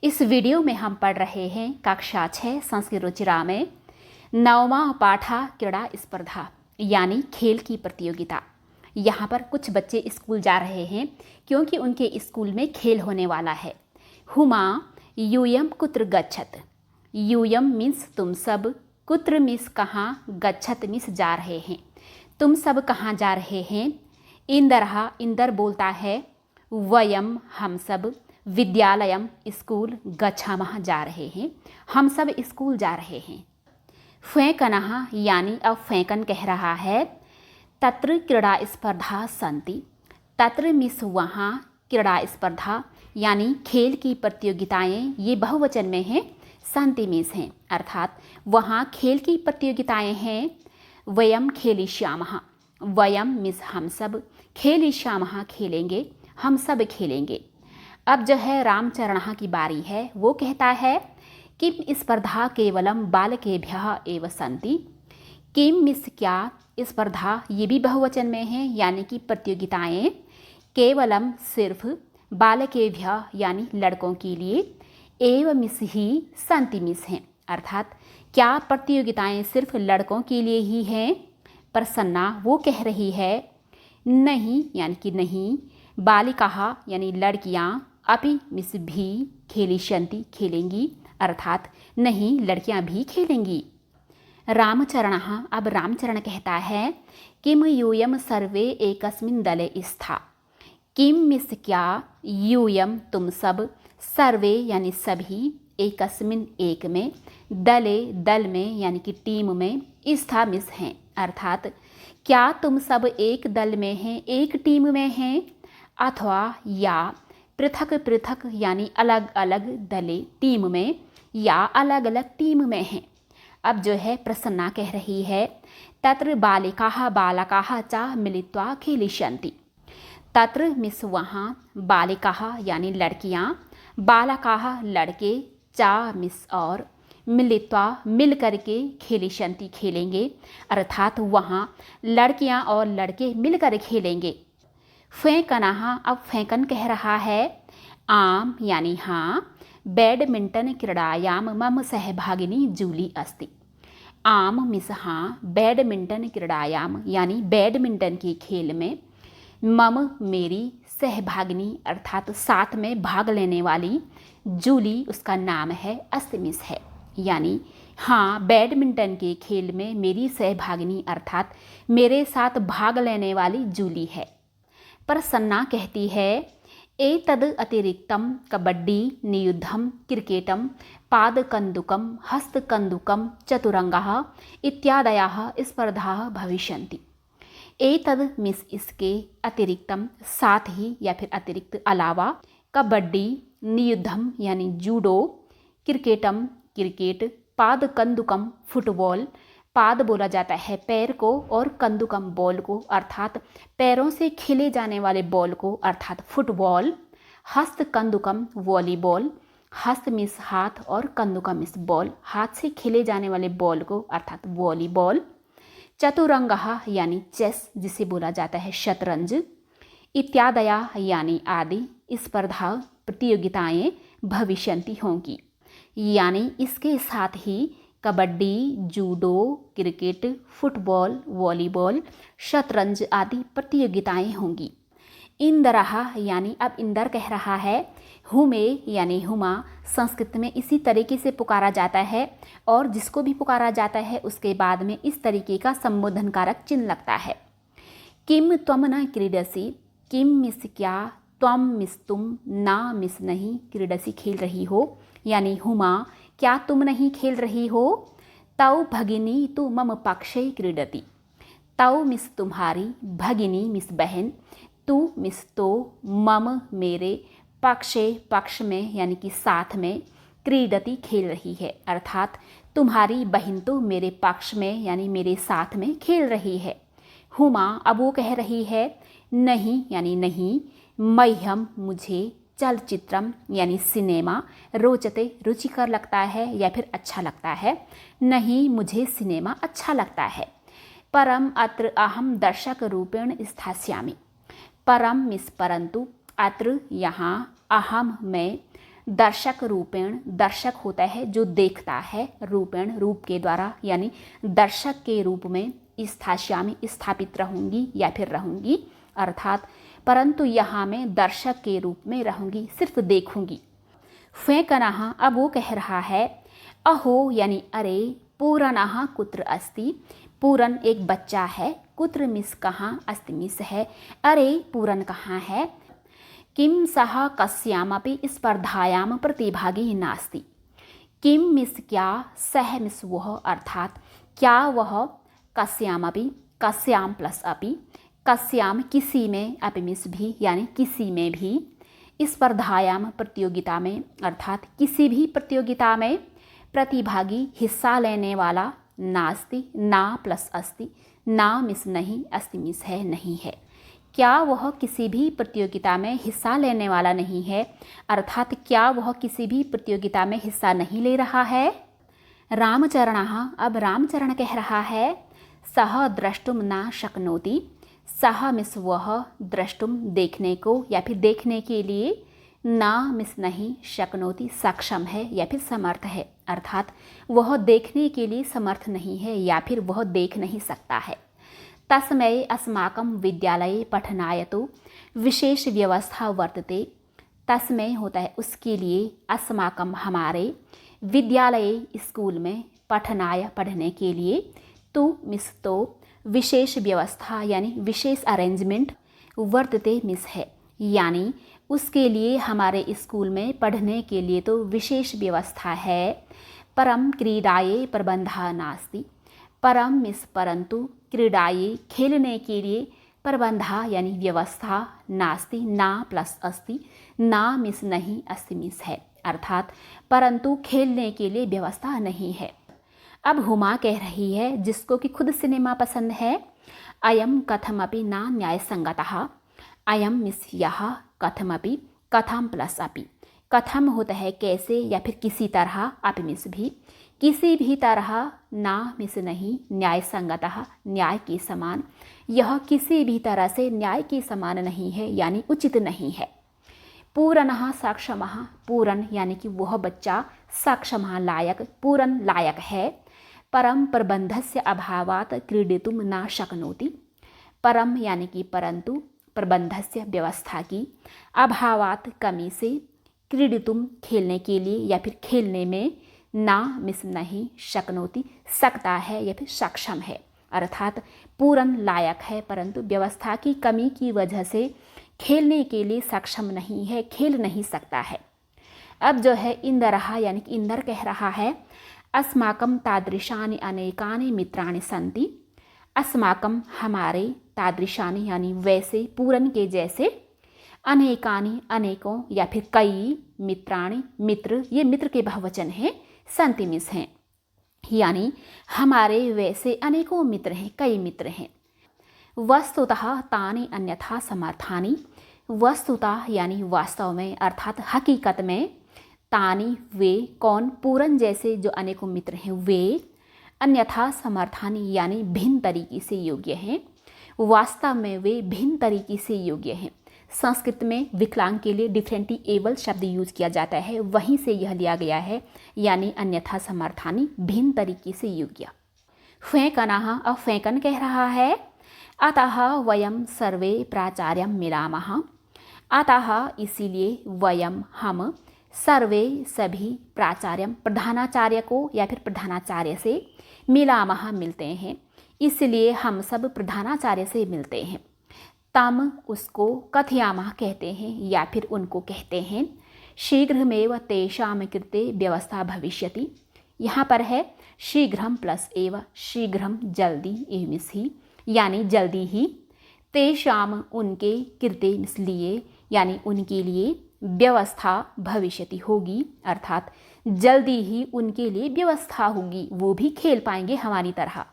इस वीडियो में हम पढ़ रहे हैं कक्षा 6 संस्कृत रुचिरा में 9वां पाठा क्रीड़ा स्पर्धा यानी खेल की प्रतियोगिता। यहाँ पर कुछ बच्चे स्कूल जा रहे हैं क्योंकि उनके स्कूल में खेल होने वाला है। हुमा यूयम कुत्र गच्छत। यूयम मीन्स तुम सब, कुत्र मीन्स कहाँ, गच्छत मीन्स जा रहे हैं। तुम सब कहाँ जा रहे हैं? इंदरहा इंदर बोलता है वयम हम सब, विद्यालयम स्कूल, गच्छामः जा रहे हैं, हम सब स्कूल जा रहे हैं। फेंकनः यानी अब फेंकन कह रहा है तत्र क्रीड़ा स्पर्धा सन्ति। तत्र मिस वहाँ, क्रीड़ा स्पर्धा यानी खेल की प्रतियोगिताएं, ये बहुवचन में हैं, सन्ति मिस हैं अर्थात वहाँ खेल की प्रतियोगिताएं हैं। वयम खेलिष्यामः, वयम मिस हम सब, खेलिष्यामः खेलेंगे, हम सब खेलेंगे। अब जो है रामचरणः की बारी है। वो कहता है किम स्पर्धा केवलम बालकेभ्यः एव सन्ति। किम मिस क्या, स्पर्धा ये भी बहुवचन में है यानी कि प्रतियोगिताएं, केवलम सिर्फ, बालकेभ्यः यानी लड़कों के लिए, एव मिस ही, सन्ति मिस हैं अर्थात क्या प्रतियोगिताएं सिर्फ लड़कों के लिए ही हैं? प्रसन्ना वो कह रही है नहीं यानी कि नहीं, बालिकाः यानी लड़कियां, अपि मिस भी, खेलिष्यन्ति खेलेंगी अर्थात नहीं लड़कियां भी खेलेंगी। रामचरणः अब रामचरण कहता है किम यूयम सर्वे एकस्मिन् दले स्था। किम मिस क्या, यूयम तुम सब, सर्वे यानी सभी, एकस्मिन् एक में, दले दल में यानी कि टीम में, स्था मिस हैं अर्थात क्या तुम सब एक दल में हैं, एक टीम में हैं, अथवा या पृथक पृथक यानी अलग अलग दले टीम में या अलग अलग टीम में हैं। अब जो है प्रसन्ना कह रही है तत्र बालिकाः बालकाः च मिलित्वा खेलिष्यन्ति। तत्र मिस वहाँ, बालिकाः यानी लड़कियाँ, बालकाः लड़के, चा मिस और, मिलित्वा मिल करके, खेलिष्यन्ति खेलेंगे अर्थात वहाँ लड़कियाँ और लड़के मिलकर खेलेंगे। फेंकनः अब फेंकन कह रहा है आम यानी हाँ, बैडमिंटन क्रीडायाम मम सहभागिनी जूली अस्ति। आम मिस हाँ, बैडमिंटन क्रीडायाम यानी बैडमिंटन के खेल में, मम मेरी, सहभागिनी अर्थात साथ में भाग लेने वाली, जूली उसका नाम है, अस्ति मिस है यानी हाँ बैडमिंटन के खेल में मेरी सहभागिनी अर्थात मेरे साथ भाग लेने वाली जूली है। प्रसन्ना कहती है एतद् अतिरिक्तं कबड्डी, नियुद्धं, क्रिकेटं, पादकन्दुकं, हस्तकन्दुकं, चतुरंगः इत्यादयः स्पर्धाः भविष्यन्ति। एतद् मिस इसके, अतिरिक्तम साथ ही या फिर अतिरिक्त अलावा, कबड्डी, नियुद्धम यानी जूडो, क्रिकेटम क्रिकेट, पादकन्दुकम फुटबॉल, पाद बोला जाता है पैर को और कंदुकम बॉल को अर्थात पैरों से खेले जाने वाले बॉल को अर्थात फुटबॉल, हस्त कंदुकम वॉलीबॉल, हस्त मिस हाथ और कंदुकम मिस बॉल, हाथ से खेले जाने वाले बॉल को अर्थात वॉलीबॉल, चतुरंगः यानी चेस जिसे बोला जाता है शतरंज, इत्यादया यानी आदि स्पर्धा प्रतियोगिताएं भविष्यन्ति होंगी यानी इसके साथ ही kabaddi, judo, cricket, football, volleyball, शतरंज आदि प्रतियोगिताएं होंगी। इंदरहा यानी अब इंदर कह रहा है हुमे यानी हुमा संस्कृत में इसी तरीके से पुकारा जाता है और जिसको भी पुकारा जाता है उसके बाद में इस तरीके का संबोधनकारक चिन्ह लगता है। किम त्वम न क्रीडसि, किम मिस क्या, त्वम मिस तुम, ना मिस नहीं, क्रीडसि खेल रही हो यानी हुमा क्या तुम नहीं खेल रही हो। तौ भगिनी तु मम पक्षे क्रीडति। तौ मिस तुम्हारी, भगिनी मिस बहन, तू मिस तो, मम मेरे, पक्षे पक्ष में यानी कि साथ में, क्रीडति खेल रही है अर्थात तुम्हारी बहन तो मेरे पक्ष में यानी मेरे साथ में खेल रही है। हुमा अब वो कह रही है नहीं यानी नहीं, मह्यम मुझे, चलचित्रम यानी सिनेमा, रोचते रुचिकर लगता है या फिर अच्छा लगता है, नहीं मुझे सिनेमा अच्छा लगता है। परम अत्र अहम दर्शक रूपेण स्थास्यामि। परम मिस परंतु, अत्र यहाँ, अहम मैं, दर्शक रूपेण, दर्शक होता है जो देखता है, रूपेण रूप के द्वारा, यानी दर्शक के रूप में स्थास्यामि स्थापित रहूँगी या फिर रहूँगी, अर्थात परंतु यहाँ मैं दर्शक के रूप में रहूँगी, सिर्फ देखूँगी। फेंकनः, अब वो कह रहा है अहो यानी अरे, पूरनः कुत्र अस्ति, पूरन एक बच्चा है, कुत्र मिस कहाँ, अस्ति मिस है, अरे पूरन कहाँ है, किम सह कस्यामपि स्पर्धायां प्रतिभागी नास्ति, किम मिस क्या, सह मिस वह, अर्थात क्या वह, कस्यामपि कस्याम प्लस अपि, कस्याम किसी में, अपि मिस भी यानी किसी में भी, स्पर्धायाम प्रतियोगिता में, अर्थात किसी भी प्रतियोगिता में, प्रतिभागी हिस्सा लेने वाला, नास्ति ना प्लस अस्ति, ना मिस नहीं, अस्ति मिस है नहीं है, क्या वह किसी भी प्रतियोगिता में हिस्सा लेने वाला नहीं है, अर्थात क्या वह किसी भी प्रतियोगिता में हिस्सा नहीं ले रहा है। रामचरणः, अब रामचरण कह रहा है सह द्रष्टुम न शक्नोति, सह मिस वह, द्रष्टुम देखने को या फिर देखने के लिए, ना मिस नहीं, शक्नोति सक्षम है या फिर समर्थ है, अर्थात वह देखने के लिए समर्थ नहीं है या फिर वह देख नहीं सकता है। तस्मै अस्माकं विद्यालये पठनाय तो विशेष व्यवस्था वर्तते, तस्मै होता है उसके लिए, अस्माकं हमारे, विद्यालये स्कूल में, पठनाय पढ़ने के लिए, तो मिस तो, विशेष व्यवस्था यानी विशेष अरेंजमेंट, वर्तते मिस है यानी उसके लिए हमारे स्कूल में पढ़ने के लिए तो विशेष व्यवस्था है। परम क्रीडाये प्रबंधः नास्ति, परम मिस परंतु, क्रीडाये खेलने के लिए, प्रबंधः यानी व्यवस्था, नास्ति ना प्लस अस्ति, ना मिस नहीं, अस्ति मिस है, अर्थात परंतु खेलने के लिए व्यवस्था नहीं है। अब हुमा कह रही है जिसको कि खुद सिनेमा पसंद है, अयम कथमपि ना न्याय संगतः, अयम मिस यह, कथमपि कथम प्लस अपि, कथम होता है कैसे या फिर किसी तरह, अपि मिस भी, किसी भी तरह, ना मिस नहीं, न्याय संगतः न्याय के समान, यह किसी भी तरह से न्याय के समान नहीं है यानी उचित नहीं है। पूरनः सक्षमः, पूरन यानी कि वह बच्चा, सक्षमः लायक, पूरन लायक है, परम प्रबंधस्य अभावात् क्रीडितुम न शक्नोति, परम यानी कि परंतु, प्रबंधस्य व्यवस्था की, अभावात् कमी से, क्रीडितुम खेलने के लिए या फिर खेलने में, ना मिस नहीं, शक्नोति सकता है या फिर सक्षम है, अर्थात पूरन लायक है परंतु व्यवस्था की कमी की वजह से खेलने के लिए सक्षम नहीं है, खेल नहीं सकता है। अब जो है इंदरः यानी कि इंदर कह रहा है अस्माकं तादृशानि अनेकानि मित्राणि सन्ति, अस्माकं हमारे, तादृशानि यानी वैसे, पूरन के जैसे, अनेकानि अनेकों या फिर कई, मित्राणि मित्र, ये मित्र के बहुवचन हैं, सन्ति मिस हैं यानी हमारे वैसे अनेकों मित्र हैं, कई मित्र हैं। वस्तुतः तानि अन्यथा समर्थानि, वस्तुतः यानी वास्तव में, अर्थात हकीकत में, तानि वे, कौन, पूरन जैसे जो अनेकों मित्र हैं वे, अन्यथा समर्थानि यानी भिन्न तरीके से योग्य हैं, वास्तव में वे भिन्न तरीके से योग्य हैं। संस्कृत में विकलांग के लिए डिफरेंटली एबल शब्द यूज किया जाता है, वहीं से यह लिया गया है यानी अन्यथा समर्थानि भिन्न तरीके से योग्य। फेंकनः, अब फेंकन कह रहा है अतः वयम सर्वे प्राचार्यं मिलामः, अतः इसीलिए, वयम हम, सर्वे सभी, प्राचार्यम प्रधानाचार्य को या फिर प्रधानाचार्य से, मिलामः मिलते हैं, इसलिए हम सब प्रधानाचार्य से मिलते हैं। तम उसको, कथयामः कहते हैं या फिर उनको कहते हैं, शीघ्रमेव तेषां कृते व्यवस्था भविष्यति, यहाँ पर है शीघ्रम प्लस एव, शीघ्रम जल्दी, एवमिस ही यानी जल्दी ही, तेषां उनके, कृते इसलिए यानी उनके लिए, व्यवस्था भविष्यति होगी, अर्थात जल्दी ही उनके लिए व्यवस्था होगी, वो भी खेल पाएंगे हमारी तरह।